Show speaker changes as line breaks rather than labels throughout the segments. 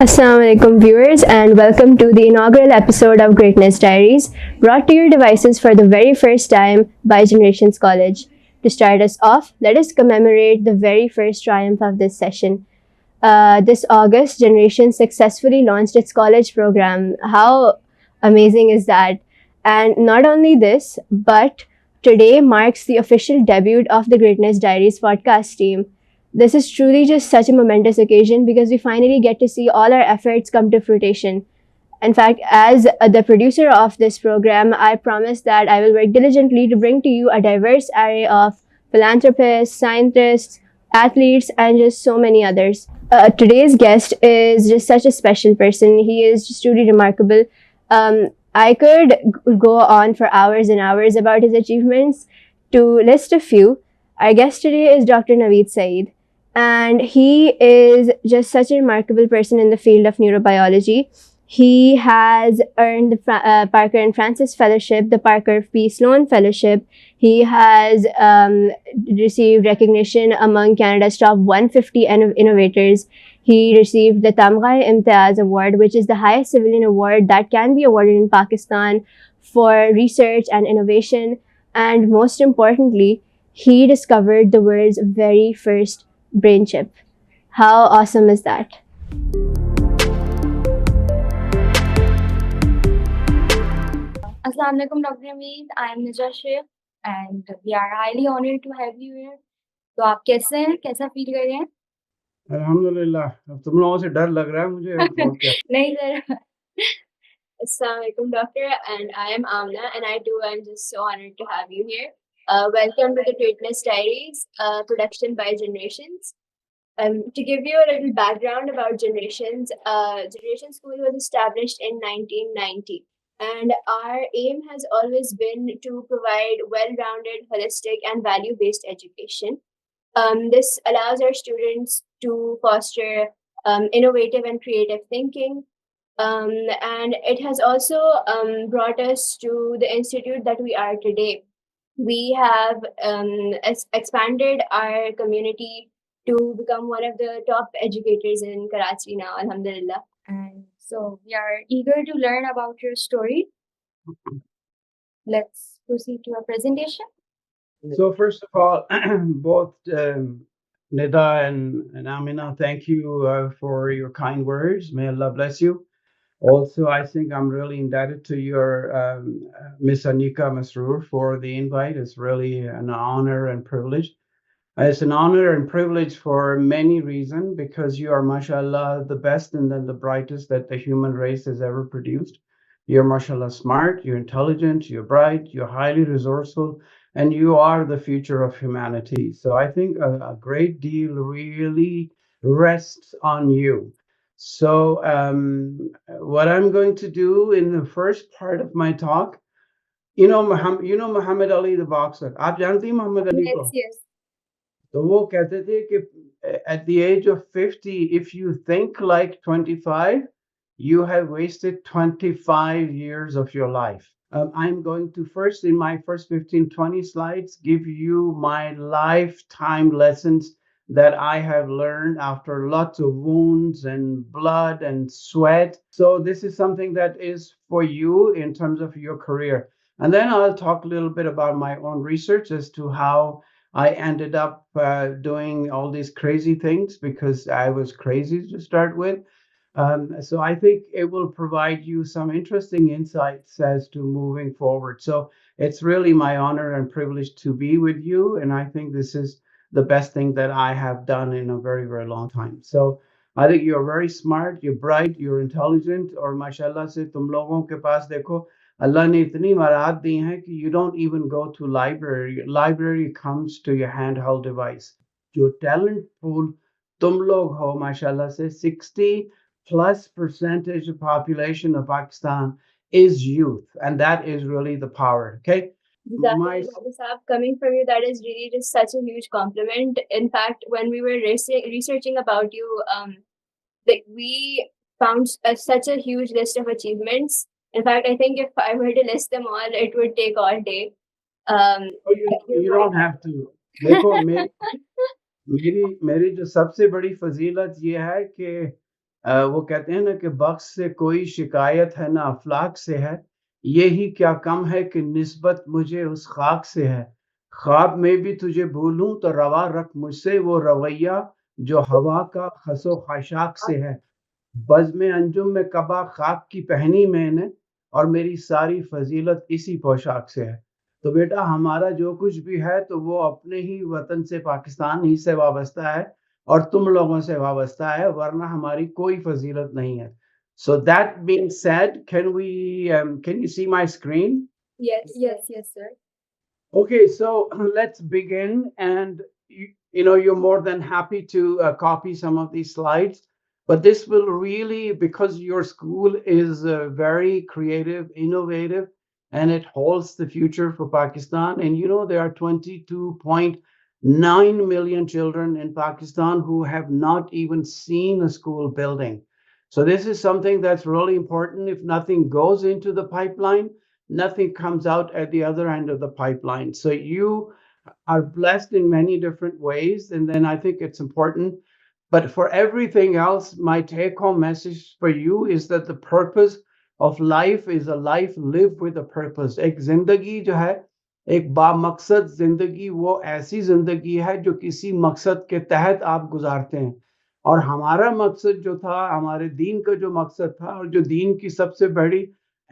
Assalamu alaikum viewers and welcome to the inaugural episode of Greatness Diaries, brought to your devices for the very first time by Generations College. To start us off, let us commemorate the very first triumph of this session. This August, Generations successfully launched its college program. How amazing is that? And not only this, but today marks the official debut of the Greatness Diaries podcast team. This is truly just such a momentous occasion because we finally get to see all our efforts come to fruition. In fact, as the producer of this program, I promise that I will work diligently to bring to you a diverse array of philanthropists, scientists, athletes, and just so many others. Today's guest is just such a special person. He is just truly remarkable. I could go on for hours and hours about his achievements. To list a few, our guest today is Dr. Naweed Syed, and he is just such a remarkable person in the field of neurobiology. He has earned the Parker and Francis Fellowship, the Parker P. Sloan Fellowship. He has received recognition among Canada's top 150 innovators. He received the Tamgai Imtiaz Award, which is the highest civilian award that can be awarded in Pakistan for research and innovation. And most importantly, he discovered the world's very first brain chip. How awesome is that?
Assalamu alaikum, Dr. Naweed. I am Nija Sheikh and we are highly honored to have you here. तो आप कैसे हैं? कैसा feel कर रहे हैं?
अल्हम्दुलिल्लाह अब तुम लोगों से डर लग रहा है मुझे बोल के
नहीं sir.
Assalamu alaikum, doctor, and I am Amna, and I'm just so honored to have you here. Welcome to the Greatness Diaries, production by Generations. To give you a little background about Generations, Generation School was established in 1990, and our aim has always been to provide well-rounded, holistic, and value-based education. This allows our students to foster innovative and creative thinking, and it has also brought us to the institute that we are today. We have expanded our community to become one of the top educators in Karachi now, alhamdulillah.
And so we are eager to learn about your story. Let's proceed to our presentation.
So first of all, both Nida and Amina, thank you for your kind words. May Allah bless you. Also, I think I'm really indebted to your Miss Anika Masroor for the invite. It's really an honor and privilege. It's an honor and privilege for many reasons because you are, mashallah, the best and then the brightest that the human race has ever produced. You're, mashallah, smart, you're intelligent, you're bright, you're highly resourceful, and you are the future of humanity. So I think a great deal really rests on you. So what I'm going to do in the first part of my talk, Muhammad Ali, the boxer. आप जानती हैं मोहम्मद अली को?
Yes.
तो वो कहते थे कि at the age of 50, if you think like 25, you have wasted 25 years of your life. I'm going to first, in my first 15, 20 slides, give you my lifetime lessons that I have learned after lots of wounds and blood and sweat. So this is something that is for you in terms of your career. And then I'll talk a little bit about my own research as to how I ended up doing all these crazy things because I was crazy to start with. So I think it will provide you some interesting insights as to moving forward. So it's really my honor and privilege to be with you. And I think this is the best thing that I have done in a very, very long time. So I think you're very smart, you're bright, you're intelligent, और माशाल्लाह से तुम लोगों के पास देखो अल्लाह ने इतनी महारत दी हैं कि you don't even go to library. Library comes to your handheld device. जो talent pool तुम लोग हो माशाल्लाह से 60 plus percentage of population of Pakistan is youth, and that is really the power. Okay.
Coming from you, that is really just such a huge compliment. In fact, when we were researching about you, we found such a huge list of achievements. In fact, I think if I were to list them all, it would take all day.
You don't have to. देखो मेरी जो सबसे बड़ी फजीलत ये है कि वो कहते हैं ना कि बख्श से कोई शिकायत है ना अफलाक से है, यही क्या कम है कि निस्बत मुझे उस खाक से है। ख्वाब में भी तुझे भूलूं तो रवा रख मुझसे वो रवैया जो हवा का खसो खाशाक से है। बज़्म अंजुम में कबा खाक की पहनी मैंने और मेरी सारी फ़ज़ीलत इसी पोशाक से है। तो बेटा हमारा जो कुछ भी है तो वो अपने ही वतन से पाकिस्तान ही से वाबस्ता है और तुम लोगों से वाबस्ता है वरना हमारी कोई फ़ज़ीलत नहीं है। So that being said, can you see my screen?
Yes, sir.
Okay, so let's begin. And you're more than happy to copy some of these slides, but this will really, because your school is very creative, innovative, and it holds the future for Pakistan. And there are 22.9 million children in Pakistan who have not even seen a school building. So this is something that's really important. If nothing goes into the pipeline, nothing comes out at the other end of the pipeline. So you are blessed in many different ways. And then I think it's important. But for everything else, my take home message for you is that the purpose of life is a life lived with a purpose. एक जिंदगी जो है एक बामकसद जिंदगी वो ऐसी जिंदगी है जो किसी मकसद के तहत आप गुजारते हैं और हमारा मकसद जो था हमारे दीन का जो मकसद था और जो दीन की सबसे बड़ी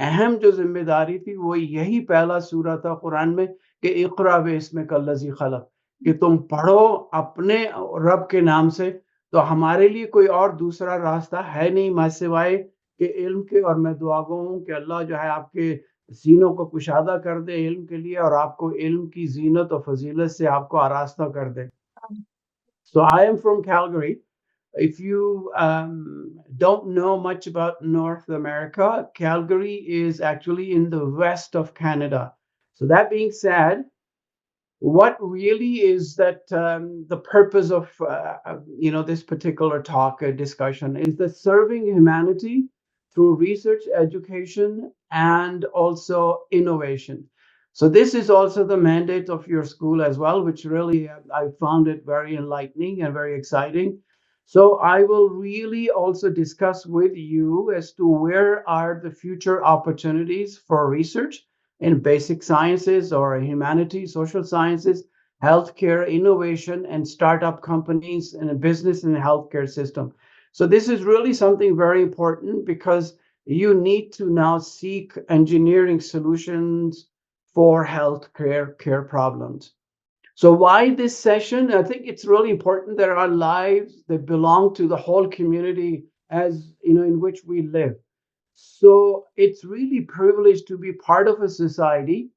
अहम जो जिम्मेदारी थी वो यही पहला सूरा था कुरान में कि इक़रा बिस्मिक अल्लज़ी खलक़ कि तुम पढ़ो अपने रब के नाम से। तो हमारे लिए कोई और दूसरा रास्ता है नहीं माँ सिवाय कि इल्म के। और मैं दुआ गो हूँ कि अल्लाह जो है आपके सीनों को कुशादा कर दे इल्म के लिए और आपको इल्म की जीनत और फजीलत से आपको आरास्ता कर दे। So I am from Calgary. If you don't know much about North America, Calgary is actually in the west of Canada. So that being said, what really is that the purpose of this particular talk discussion is that serving humanity through research, education, and also innovation. So this is also the mandate of your school as well, which really I found it very enlightening and very exciting. So I will really also discuss with you as to where are the future opportunities for research in basic sciences or humanities, social sciences, healthcare, innovation, and startup companies and a business and healthcare system. So this is really something very important because you need to now seek engineering solutions for healthcare care problems. So why this session? I think it's really important that our lives that belong to the whole community as in which we live. So it's really privileged to be part of a society.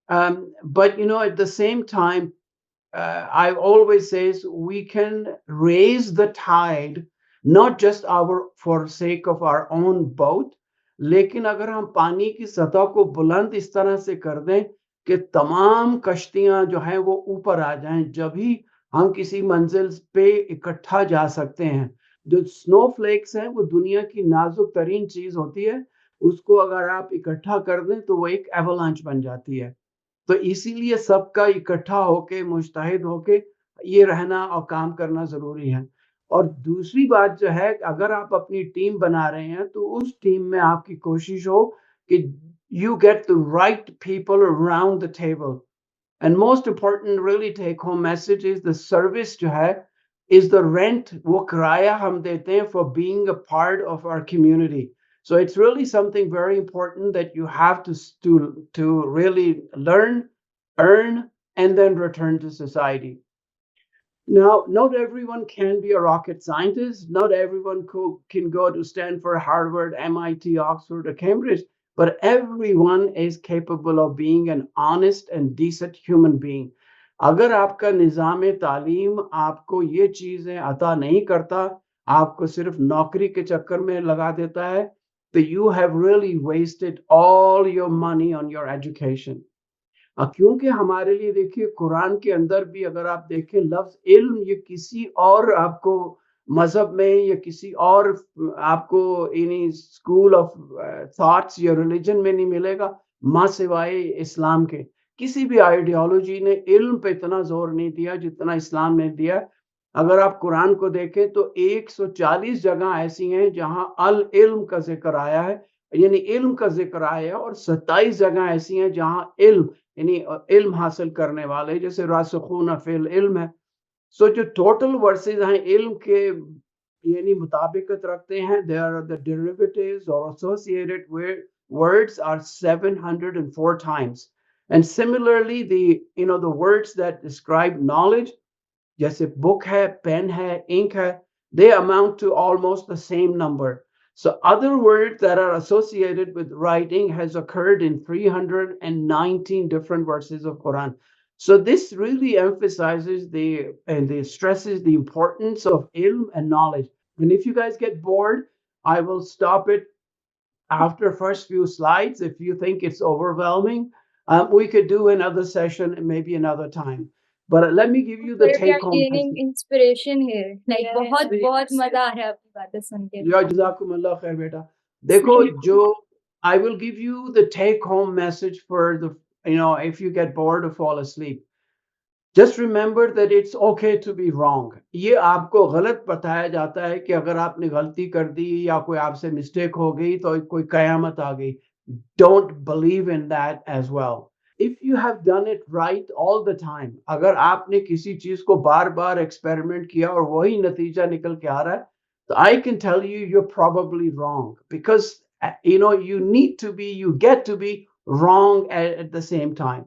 But at the same time, I always says we can raise the tide, not just our for sake of our own boat, लेकिन अगर हम पानी की सतह को बुलंद इस तरह से कर दें कि तमाम कश्तियां जो हैं वो ऊपर आ जाएं, जब ही हम किसी मंजिल पे इकट्ठा जा सकते हैं। जो स्नोफ्लेक्स हैं वो दुनिया की नाजुक तरीन चीज होती है, उसको अगर आप इकट्ठा कर दें तो वो एक एवलांच बन जाती है। तो इसीलिए सबका इकट्ठा होके मुश्तहिद होके ये रहना और काम करना ज़रूरी है। और दूसरी बात जो है अगर आप अपनी टीम बना रहे हैं तो उस टीम में आपकी कोशिश हो कि you get the right people around the table. And most important really take home message is the service जो है is the rent वो किराया हम देते हैं for being a part of our community. So it's really something very important that you have to really learn, earn, and then return to society. Now, not everyone can be a rocket scientist. Not everyone can go to Stanford, Harvard, MIT, Oxford, or Cambridge, but everyone is capable of being an honest and decent human being. अगर आपका निज़ाम तालीम आपको ये चीज़ें अता नहीं करता, आपको सिर्फ नौकरी के चक्कर में लगा देता है, तो you have really wasted all your money on your education. क्योंकि हमारे लिए देखिए कुरान के अंदर भी अगर आप देखें लफ्ज इल्म ये किसी और आपको मजहब में या किसी और आपको इन्हीं स्कूल ऑफ थॉट्स या रिलीजन में नहीं मिलेगा माँ सिवाय इस्लाम के। किसी भी आइडियोलॉजी ने इल्म पे इतना जोर नहीं दिया जितना इस्लाम ने दिया। अगर आप कुरान को देखें तो 140 जगह ऐसी हैं जहां अल इल्म का जिक्र आया है, यानी इल्म का जिक्र आया है, और 27 जगह ऐसी हैं जहां इल्म यानी इल्म हासिल करने वाले, जैसे रासिखून फिल इल्म है। सो जो टोटल वर्सेस हैं इल्म के यानी मुताबिकत रखते हैं, दे आर द डेरिवेटिव्स और associated words are 704 times. And similarly, the words that describe knowledge, जैसे book है, pen है, ink है, they amount to almost the same number. So other words that are associated with writing has occurred in 319 different verses of Quran. So this really emphasizes the stresses the importance of ilm and knowledge. And if you guys get bored, I will stop it after first few slides. If you think it's overwhelming, we could do another session and maybe another time. But let me give you the
Sir, we are
take home
gaining
message.
inspiration here. Like
Yes,
बहुत
very
बहुत
much.
मजा आ रहा है आपकी बातें सुन के.
या जज़ाकुमुल्लाह खैर बेटा। देखो जो I will give you the take home message for the if you get bored or fall asleep. Just remember that it's okay to be wrong. ये आपको गलत बताया जाता है कि अगर आपने गलती कर दी या कोई आपसे मिस्टेक हो गई तो कोई कयामत आ गई. Don't believe in that as well. If you have done it right all the time, अगर आपने किसी चीज को बार बार एक्सपेरिमेंट किया और वही नतीजा निकल के आ रहा है, तो I can tell you you're probably wrong, because you get to be wrong at the same time.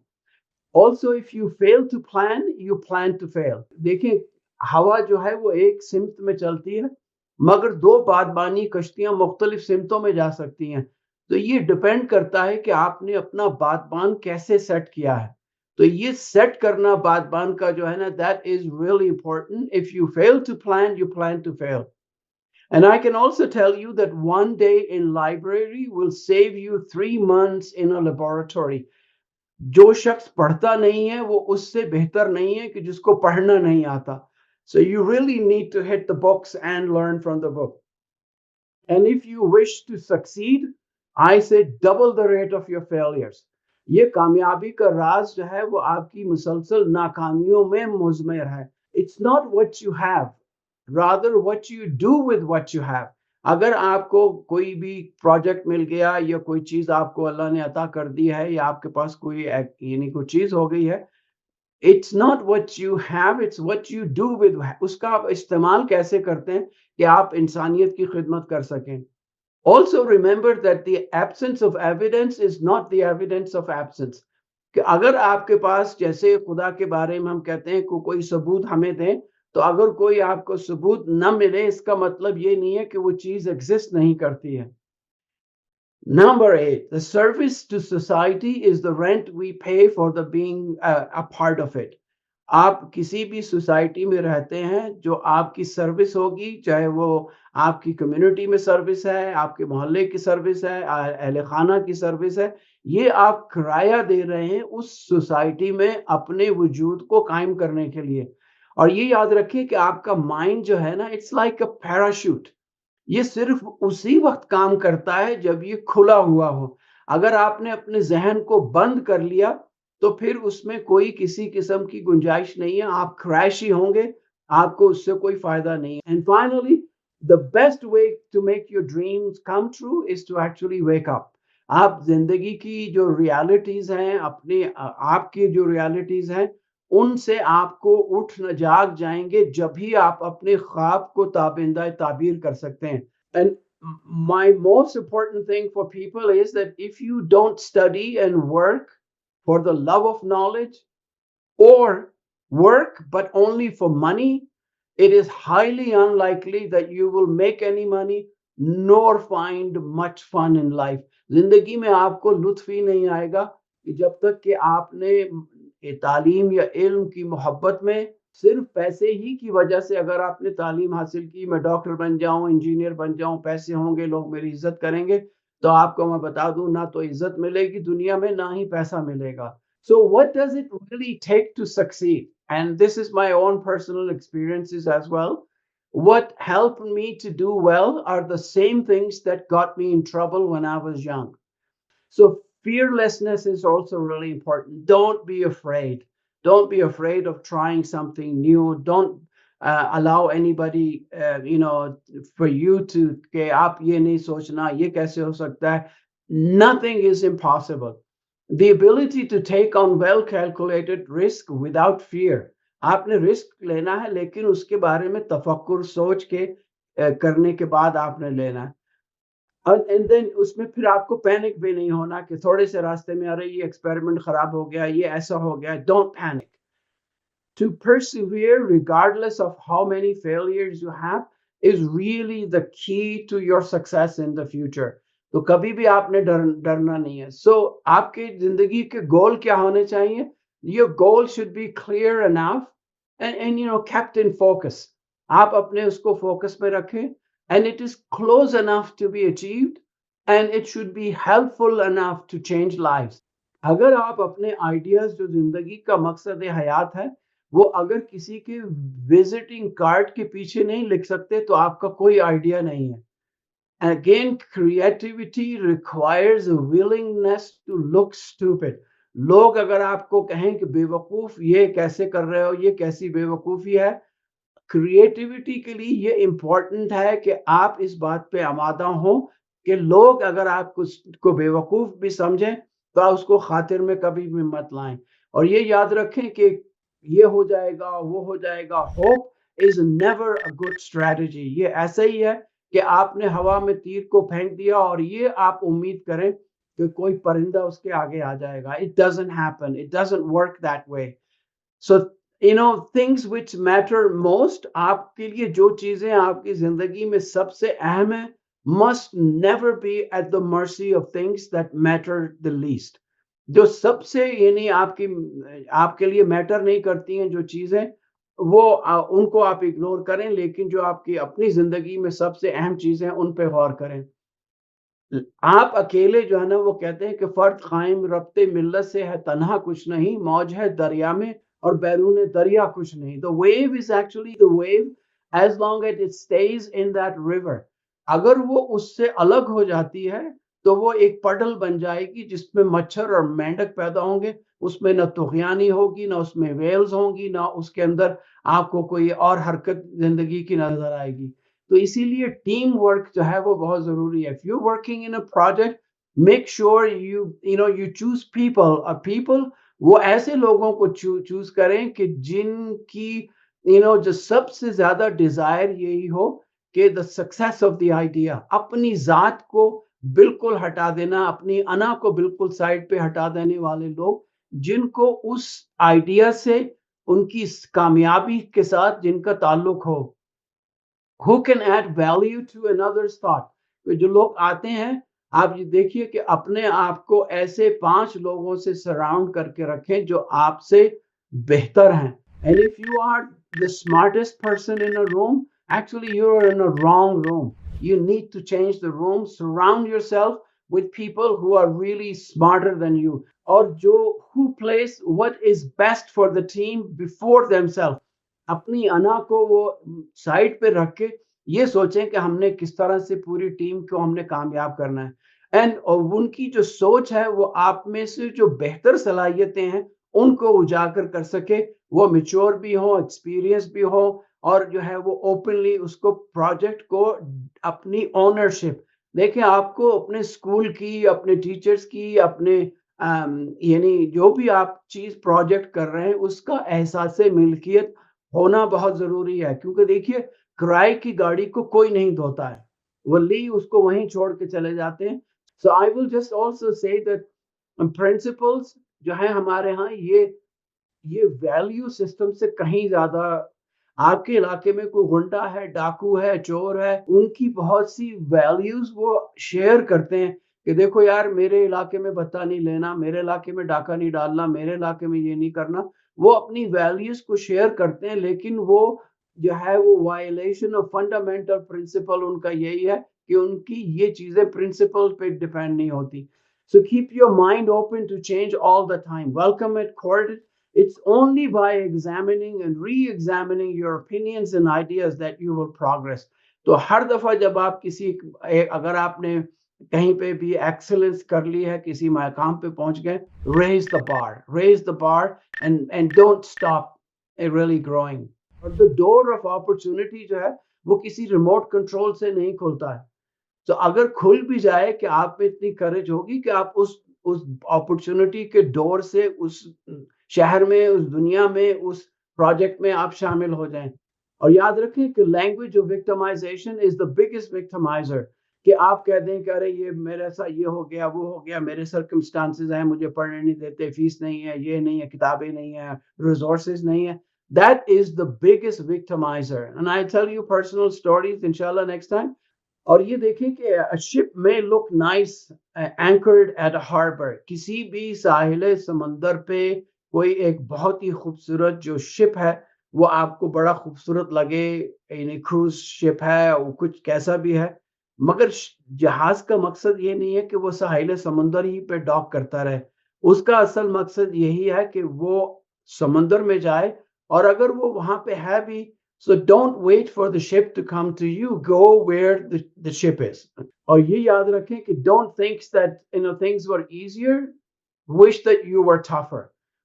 Also, if you fail to plan, you plan to fail. देखिए, हवा जो है वो एक सिमत में चलती है, मगर दो बादबानी कश्तियां मुख्तलिफ सिमतों में जा सकती हैं. तो ये डिपेंड करता है कि आपने अपना बादबान कैसे सेट किया है. तो ये सेट करना बादबान का जो है ना, that is really important. If you fail to plan, you plan to fail. And I can also tell you that one day in library will save you 3 months in a laboratory. जो शख्स पढ़ता नहीं है वो उससे बेहतर नहीं है कि जिसको पढ़ना नहीं आता. So you really need to hit the books and learn from the book. And if you wish to succeed, I say double the rate of your failures. ये कामयाबी का राज जो है वो आपकी मुसलसल नाकामियों में मुज़मर है. It's not what you have, rather what you do with what you have. अगर आपको कोई भी प्रोजेक्ट मिल गया या कोई चीज आपको अल्लाह ने अता कर दी है या आपके पास कोई यानी कोई चीज हो गई है, it's not what you have, it's what you do with. उसका आप इस्तेमाल कैसे करते हैं कि आप इंसानियत की खिदमत कर सकें. Also remember that the absence of evidence is not the evidence of absence. कि अगर आपके पास, जैसे खुदा के बारे में हम कहते हैं को कोई सबूत हमें दें, तो अगर कोई आपको सबूत न मिले इसका मतलब ये नहीं है कि वो चीज एग्जिस्ट नहीं करती है. Number 8, the service to society is the rent we pay for the being a part of it. आप किसी भी सोसाइटी में रहते हैं, जो आपकी सर्विस होगी, चाहे वो आपकी कम्युनिटी में सर्विस है, आपके मोहल्ले की सर्विस है, अहले खाना की सर्विस है, ये आप किराया दे रहे हैं उस सोसाइटी में अपने वजूद को कायम करने के लिए. और ये याद रखिए कि आपका माइंड जो है ना, इट्स लाइक अ पैराशूट. ये सिर्फ उसी वक्त काम करता है जब ये खुला हुआ हो. अगर आपने अपने जहन को बंद कर लिया तो फिर उसमें कोई किसी किस्म की गुंजाइश नहीं है, आप क्रैश ही होंगे, आपको उससे कोई फायदा नहीं है. And finally, the best way to make your dreams come true is to actually wake up. आप जिंदगी की जो रियलिटीज हैं, अपने आपकी जो रियलिटीज हैं, उनसे आपको उठ न जाग जाएंगे जब भी आप अपने ख्वाब को ताबिंदा ताबीर कर सकते हैं. And my most important thing for people is that if you don't study and work for the love of knowledge, or work but only for money, it is highly unlikely that you will make any money nor find much fun in life. जिंदगी में आपको लुत्फ ही नहीं आएगा कि जब तक कि आपने तालीम या इल्म की मोहब्बत में, सिर्फ पैसे ही की वजह से अगर आपने तालीम हासिल की, मैं डॉक्टर बन जाऊं, इंजीनियर बन जाऊं, पैसे होंगे, लोग मेरी इज्जत करेंगे, तो आपको मैं बता दूं, ना तो इज्जत मिलेगी दुनिया में, ना ही पैसा मिलेगा. So what does it really take to succeed? And this is my own personal experiences as well. What helped me to do well are the same things that got me in trouble when I was young. So fearlessness is also really important. Don't be afraid. Don't be afraid of trying something new. Don't allow anybody for you to कि आप ये नहीं सोचना ये कैसे हो सकता है. Nothing is impossible. The ability to take on well calculated risk without fear. आपने रिस्क लेना है लेकिन उसके बारे में तफक्कुर सोच के करने के बाद आपने लेना है. एंड देन उसमें फिर आपको पैनिक भी नहीं होना कि थोड़े से रास्ते में अरे ये एक्सपेरिमेंट खराब हो गया ये ऐसा हो गया. Don't panic. To persevere regardless of how many failures you have is really the key to your success in the future. तो कभी भी आपने डरना नहीं है. So आपके जिंदगी के गोल क्या होने चाहिए? Your goal should be clear enough and kept in focus. आप अपने उसको फोकस में रखें and it is close enough to be achieved and it should be helpful enough to change lives. अगर आप अपने आइडियाज जो जिंदगी का मकसद हयात है वो अगर किसी के विजिटिंग कार्ड के पीछे नहीं लिख सकते तो आपका कोई आइडिया नहीं है. Again, creativity requires a willingness to look stupid. लोग अगर आपको कहें कि बेवकूफ ये कैसे कर रहे हो ये कैसी बेवकूफी है. क्रिएटिविटी के लिए ये इम्पोर्टेंट है कि आप इस बात पे आमादा हो कि लोग अगर आपको को बेवकूफ भी समझें तो आप उसको खातिर में कभी भी मत लाएं. और ये याद रखें कि ये हो जाएगा वो हो जाएगा. Hope is never a good strategy. ये ऐसा ही है कि आपने हवा में तीर को फेंक दिया और ये आप उम्मीद करें कि कोई परिंदा उसके आगे आ जाएगा. It doesn't happen. It doesn't work that way. So things which matter most, आपके लिए जो चीजें आपकी जिंदगी में सबसे अहम है must never be at the mercy of things that matter the least. जो सबसे यानी आपके लिए मैटर नहीं करती हैं जो चीजें वो उनको आप इग्नोर करें लेकिन जो आपकी अपनी जिंदगी में सबसे अहम चीजें उन पे गौर करें. आप अकेले जो है ना वो कहते हैं कि फर्द कायम रब्ते मिल्लत से है तन्हा कुछ नहीं. मौज है दरिया में और बैरून दरिया कुछ नहीं. The wave is actually the wave as long as it stays in that river. अगर वो उससे अलग हो जाती है तो वो एक पडल बन जाएगी जिसमें मच्छर और मेंढक पैदा होंगे. उसमें न तुगयानी होगी ना उसमें वेल्स होंगी ना उसके अंदर आपको कोई और हरकत जिंदगी की नजर आएगी. तो इसीलिए टीम वर्क जो है वो बहुत जरूरी है. If you working in a project make sure you choose people. वो ऐसे लोगों को चूज करें कि जिनकी जो सबसे ज्यादा डिजायर यही हो कि the success of the idea. अपनी जात को बिल्कुल हटा देना अपनी अना को बिल्कुल साइड पे हटा देने वाले लोग जिनको उस आइडिया से उनकी कामयाबी के साथ जिनका ताल्लुक हो. Who can add value to another's thought. तो जो लोग आते हैं आप ये देखिए कि अपने आप को ऐसे 5 लोगों से सराउंड करके रखें जो आपसे बेहतर हैं. And if you are the smartest person in a room, actually you are in a wrong room. You need to change the room. Surround yourself with people who are really smarter than you. और जो who place what is best for the team before themselves. अपनी अना को वो side पे रख के ये सोचें कि हमने किस तरह से पूरी टीम को हमने कामयाब करना है. एंड उनकी जो सोच है वो आप में से जो बेहतर सलाहियतें हैं उनको उजागर कर सके. वो मैच्योर भी हो एक्सपीरियंस भी हो और जो है वो ओपनली उसको प्रोजेक्ट को अपनी ओनरशिप. देखिए आपको अपने स्कूल की अपने टीचर्स की अपने यानी जो भी आप चीज प्रोजेक्ट कर रहे हैं उसका एहसास मिल्कियत होना बहुत जरूरी है. क्योंकि देखिए किराए की गाड़ी को कोई नहीं धोता है. वली उसको वहीं छोड़ के चले जाते हैं. So I will just also say that principles जो है हमारे यहाँ ये वैल्यू सिस्टम से कहीं ज्यादा आपके इलाके में कोई गुंडा है डाकू है चोर है उनकी बहुत सी वैल्यूज वो शेयर करते हैं कि देखो यार मेरे इलाके में भत्ता नहीं लेना मेरे इलाके में डाका नहीं डालना मेरे इलाके में ये नहीं करना. वो अपनी वैल्यूज को शेयर करते हैं लेकिन वो जो है वो वायलेशन ऑफ फंडामेंटल प्रिंसिपल उनका यही है कि उनकी ये चीजें प्रिंसिपल पे डिपेंड नहीं होती. So keep your mind open to change all the time. Welcome at court. It's only by examining and re-examining your opinions and ideas that you will progress. तो हर दफा जब आप अगर आपने कहीं पे भी एक्सेलेंस कर ली है किसी मकाम पे पहुंच गए raise the bar and don't stop really growing. और द डोर ऑफ अपॉर्चुनिटी जो है वो किसी रिमोट कंट्रोल से नहीं खुलता है। तो अगर खुल भी जाए कि आप में इतनी करेज होगी कि आप उस अपॉर्चुनिटी के डोर से उस शहर में, उस दुनिया में, उस प्रोजेक्ट में आप शामिल हो जाएं। और याद रखें कि language of victimization is the biggest victimizer. कि आप कह दें कि अरे ये मेरे साथ ये हो गया, वो हो गया, मेरे सर्कमस्टांसेस हैं, मुझे पढ़ने नहीं देते, फीस नहीं है, ये नहीं है, किताबें नहीं है, रिसोर्सेज नहीं है। That is the biggest victimizer. And I tell you personal stories, inshallah, next time. और ये देखिए कि a ship may look nice anchored at a harbor. किसी भी साहिल समंदर पे कोई एक बहुत ही खूबसूरत जो शिप है वो आपको बड़ा खूबसूरत लगे, यानी क्रूज शिप है, वो कुछ कैसा भी है, मगर जहाज का मकसद ये नहीं है कि वो साहिल समंदर ही पे डॉक करता रहे। उसका असल मकसद यही है कि वो समंदर में जाए, और अगर वो वहां पे है भी, so don't wait for the ship to come to you. Go where the ship is. और ये याद रखें कि don't think that things were easier. Wish that you were tougher.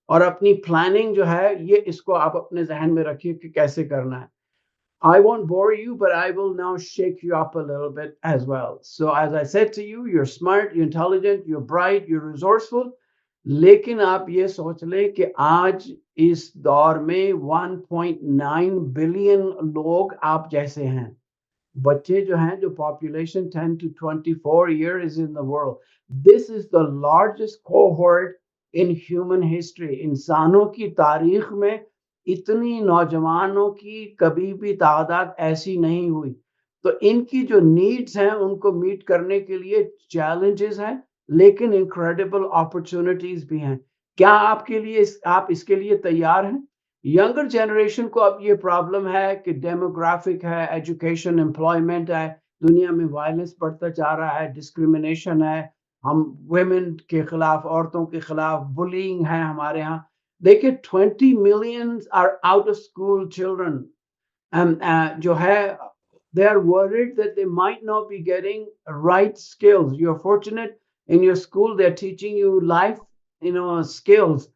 और अपनी प्लानिंग जो है ये इसको आप अपने जहन में रखिए कि कैसे करना है। I won't bore you, but I will now shake you up a little bit as well. So as I said to you, you're smart, you're intelligent, you're bright, you're resourceful. लेकिन आप ये सोच लें कि आज इस दौर में 1.9 बिलियन लोग आप जैसे हैं। बच्चे जो हैं, जो population 10 to 24 years in the world. This is the largest cohort in human history. इंसानों की तारीख में इतनी नौजवानों की कभी भी तादाद ऐसी नहीं हुई। तो इनकी जो नीड्स हैं उनको मीट करने के लिए चैलेंजेस हैं, लेकिन इनक्रेडिबल अपॉर्चुनिटीज भी हैं। क्या आपके लिए आप इसके लिए तैयार हैं? यंगर जनरेशन को अब ये प्रॉब्लम है कि डेमोग्राफिक है, एजुकेशन, एम्प्लॉयमेंट है, दुनिया में वायलेंस बढ़ता जा रहा है, डिस्क्रिमिनेशन है, हम वुमेन के खिलाफ, औरतों के खिलाफ बुलिंग है हमारे यहाँ। देखिए 20 million are out of school children, जो है they are worried that they might not be getting right skills. You're fortunate in your school, they're teaching you life skills.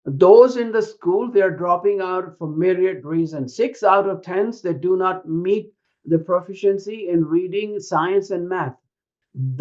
Those in the school, they are dropping out for myriad reasons. 6 out of 10, they do not meet the proficiency in reading, science and math.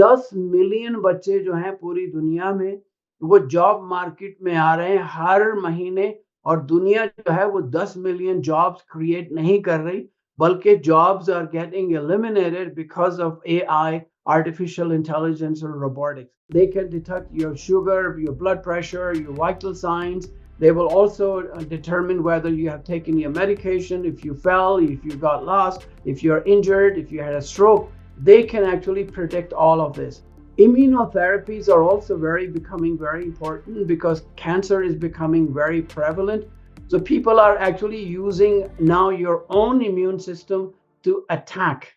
10 million बच्चे जो हैं पूरी दुनिया में वो job market में आ रहे हैं हर महीने, और दुनिया जो है वो 10 मिलियन जॉब्स क्रिएट नहीं कर रही, बल्कि jobs are getting eliminated because of AI, artificial intelligence or robotics. They can detect your sugar, your blood pressure, your vital signs. They will also determine whether you have taken your medication, if you fell, if you got lost, if you're injured, if you had a stroke. They can actually predict all of this. Immunotherapies are also becoming very important because cancer is becoming very prevalent. So people are actually using now your own immune system to attack